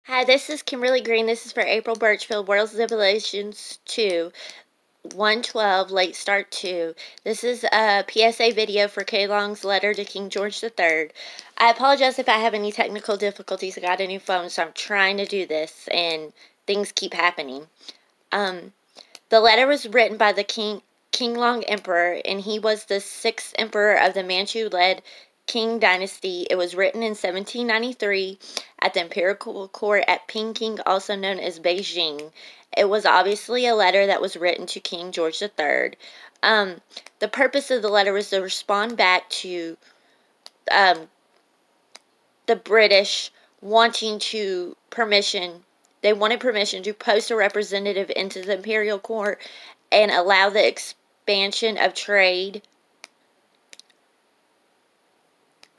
Hi, this is Kimberly Greene. This is for April Birchfield, World's Revelations 2, 112, Late Start 2. This is a PSA video for K. Long's letter to King George III. I apologize if I have any technical difficulties. I got a new phone, so I'm trying to do this, and things keep happening. The letter was written by the King Long Emperor, and he was the 6th emperor of the Manchu-led Qing dynasty. It was written in 1793 at the imperial court at Peking, also known as Beijing. It was obviously a letter that was written to King George III. The purpose of the letter was to respond back to the British wanting permission. They wanted permission to post a representative into the imperial court and allow the expansion of trade,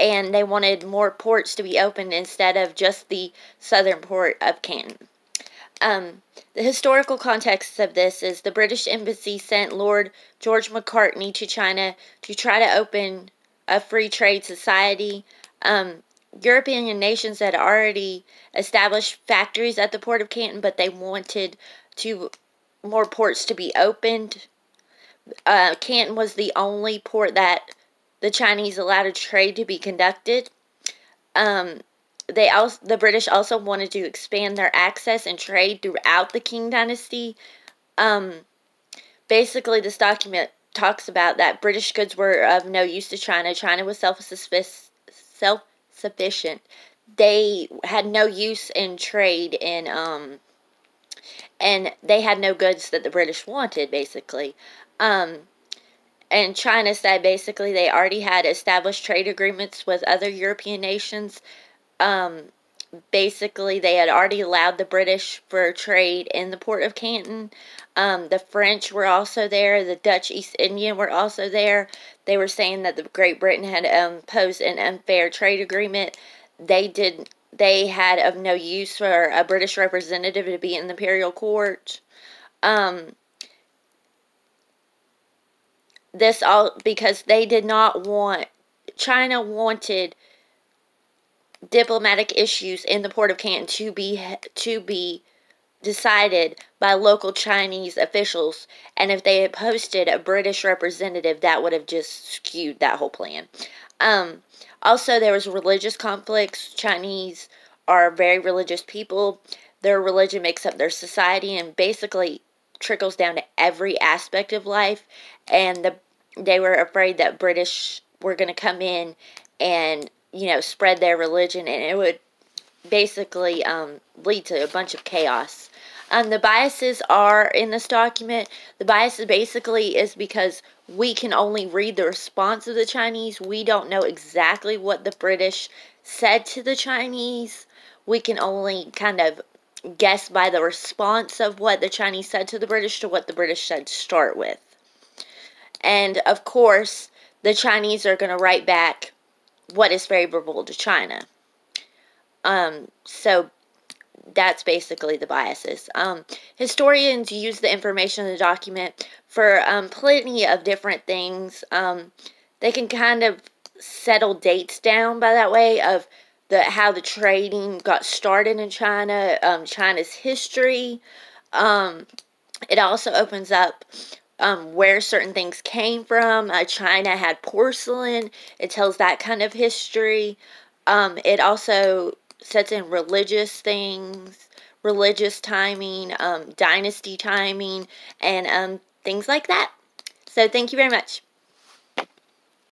and they wanted more ports to be opened instead of just the southern port of Canton. The historical context of this is the British Embassy sent Lord George Macartney to China to try to open a free trade society. European nations had already established factories at the port of Canton, but they wanted more ports to be opened. Canton was the only port that the Chinese allowed a trade to be conducted. The British also wanted to expand their access and trade throughout the Qing dynasty. Basically, this document talks about that British goods were of no use to China. China was self-sufficient. They had no use in trade, and they had no goods that the British wanted, basically. And China said basically they already had established trade agreements with other European nations. Basically, they had already allowed the British for trade in the port of Canton. The French were also there. The Dutch East Indian were also there. They were saying that the Great Britain had imposed an unfair trade agreement. They had of no use for a British representative to be in the imperial court. This all because they did not want, China wanted diplomatic issues in the port of Canton to be decided by local Chinese officials, and if they had posted a British representative, that would have just skewed that whole plan. Also, there was religious conflicts. Chinese are very religious people. Their religion makes up their society and basically trickles down to every aspect of life, and they were afraid that British were going to come in and, spread their religion, and it would basically lead to a bunch of chaos. The biases are in this document. The biases basically is because we can only read the response of the Chinese. We don't know exactly what the British said to the Chinese. We can only kind of guess by the response of what the Chinese said to the British to what the British said to start with. And, of course, the Chinese are going to write back what is favorable to China. So that's basically the biases. Historians use the information in the document for plenty of different things. They can kind of settle dates down by that way of how the trading got started in China, China's history. It also opens up where certain things came from. China had porcelain. It tells that kind of history. It also sets in religious things, religious timing, dynasty timing, and things like that. So thank you very much.